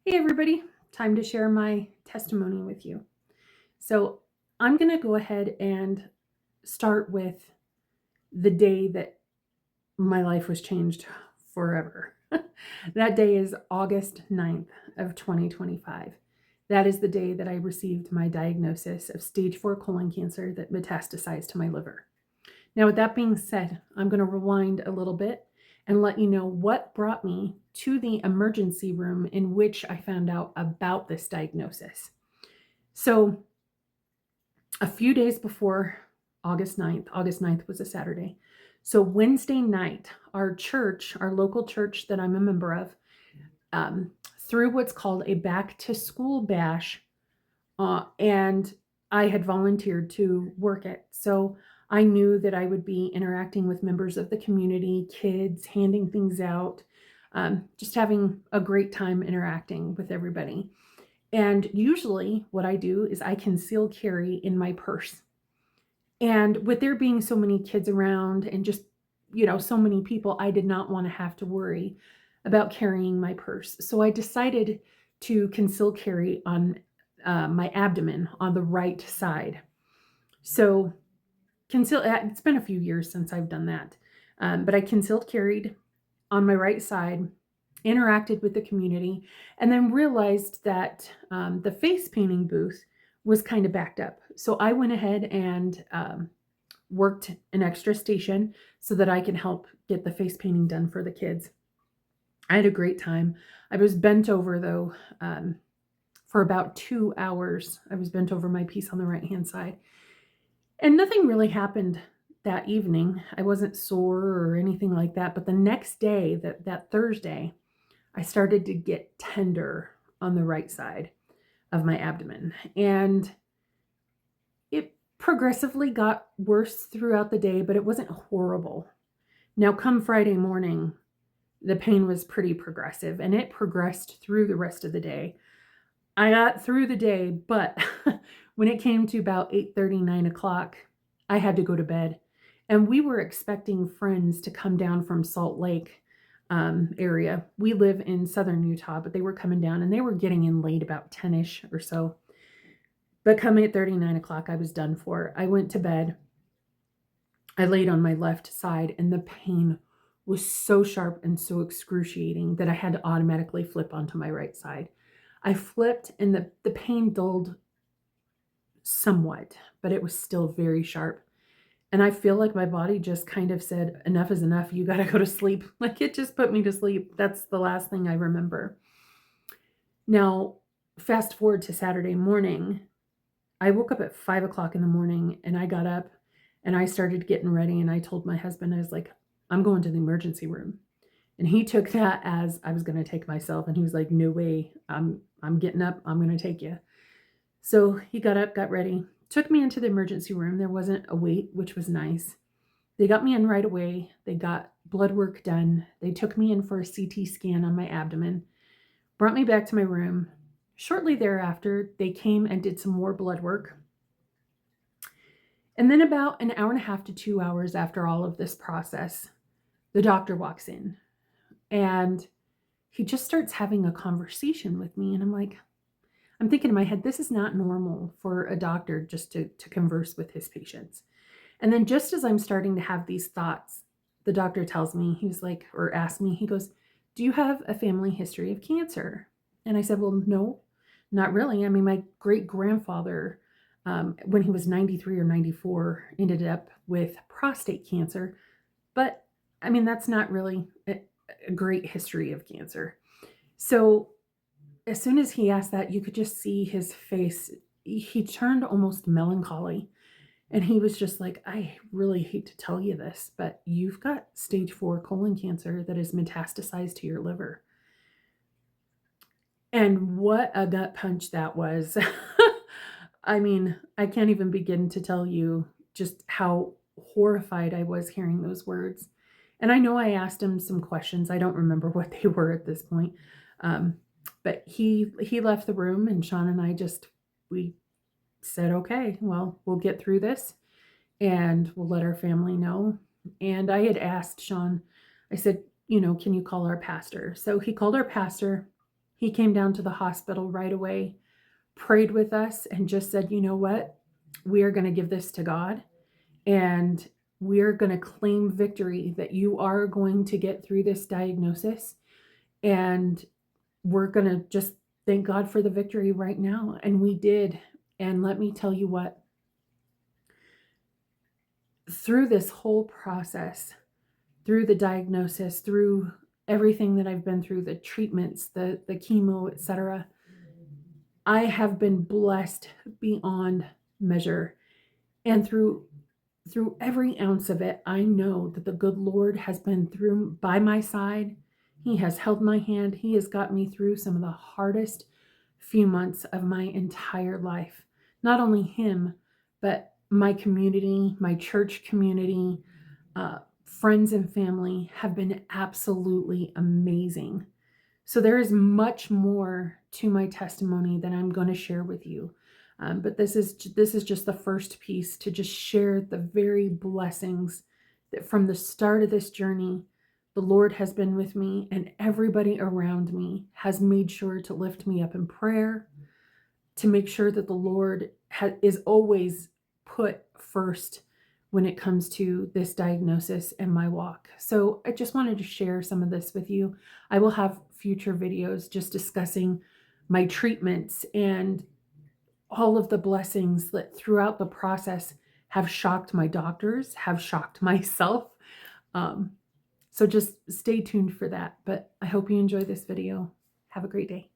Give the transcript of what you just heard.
Hey, everybody. Time to share my testimony with you. So, I'm going to go ahead and start with the day that my life was changed forever. That day is August 9th of 2025. That is the day that I received my diagnosis of stage 4 colon cancer that metastasized to my liver. Now, with that being said, I'm going to rewind a little bit and let you know what brought me to the emergency room in which I found out about this diagnosis. So, a few days before August 9th was a Saturday. So, Wednesday night, our church, our local church that I'm a member of, threw what's called a back to school bash, and I had volunteered to work it. So I knew that I would be interacting with members of the community, kids, handing things out, just having a great time interacting with everybody. And usually, what I do is I conceal carry in my purse. And with there being so many kids around and just, so many people, I did not want to have to worry about carrying my purse. So I decided to conceal carry on my abdomen on the right side. So it's been a few years since I've done that. But I concealed carried on my right side, interacted with the community, and then realized that the face painting booth was kind of backed up. So I went ahead and worked an extra station so that I can help get the face painting done for the kids. I had a great time. I was bent over though for about 2 hours. I was bent over my piece on the right hand side. And nothing really happened that evening. I wasn't sore or anything like that. But the next day, that Thursday, I started to get tender on the right side of my abdomen. And it progressively got worse throughout the day, but it wasn't horrible. Now, come Friday morning, the pain was pretty progressive and it progressed through the rest of the day. I got through the day, but when it came to about 8:30, 9 o'clock, I had to go to bed. And we were expecting friends to come down from Salt Lake area. We live in southern Utah, but they were coming down and they were getting in late about 10ish or so. But come 8:30, 9 o'clock, I was done for. I went to bed. I laid on my left side and the pain was so sharp and so excruciating that I had to automatically flip onto my right side. I flipped and the pain dulled somewhat, but it was still very sharp. And I feel like my body just kind of said, enough is enough. You got to go to sleep. Like it just put me to sleep. That's the last thing I remember. Now, fast forward to Saturday morning. I woke up at 5 o'clock in the morning and I got up and I started getting ready. And I told my husband, I was like, I'm going to the emergency room. And he took that as I was going to take myself. And he was like, no way. I'm getting up. I'm going to take you. So he got up, got ready, took me into the emergency room. There wasn't a wait, which was nice. They got me in right away. They got blood work done. They took me in for a CT scan on my abdomen, brought me back to my room. Shortly thereafter, they came and did some more blood work. And then, about an hour and a half to 2 hours after all of this process, the doctor walks in and he just starts having a conversation with me. And I'm thinking in my head, this is not normal for a doctor just to converse with his patients. And then, just as I'm starting to have these thoughts, the doctor tells me, he was like, or asked me, he goes, do you have a family history of cancer? And I said, well, no, not really. I mean, my great grandfather, when he was 93 or 94, ended up with prostate cancer. But I mean, that's not really a great history of cancer. So as soon as he asked that, you could just see his face. He turned almost melancholy. And he was just like, I really hate to tell you this, but you've got stage 4 colon cancer that is metastasized to your liver. And what a gut punch that was. I mean, I can't even begin to tell you just how horrified I was hearing those words. And I know I asked him some questions. I don't remember what they were at this point. Um, but he left the room and Sean and I we said, okay, well, we'll get through this and we'll let our family know. And I had asked Sean, I said, can you call our pastor? So he called our pastor. He came down to the hospital right away, prayed with us, and just said, you know what? We are going to give this to God, and we're going to claim victory that you are going to get through this diagnosis. And we're going to just thank God for the victory right now. And we did. And let me tell you what, through this whole process, through the diagnosis, through everything that I've been through, the treatments, the chemo, etc., I have been blessed beyond measure. And through every ounce of it, I know that the good Lord has been through by my side. He has held my hand. He has got me through some of the hardest few months of my entire life. Not only him, but my community, my church community, friends and family have been absolutely amazing. So there is much more to my testimony that I'm going to share with you. But this is just the first piece to just share the very blessings that from the start of this journey, the Lord has been with me, and everybody around me has made sure to lift me up in prayer, to make sure that the Lord is always put first when it comes to this diagnosis and my walk. So I just wanted to share some of this with you. I will have future videos just discussing my treatments and all of the blessings that throughout the process have shocked my doctors, have shocked myself. So just stay tuned for that. But I hope you enjoy this video. Have a great day.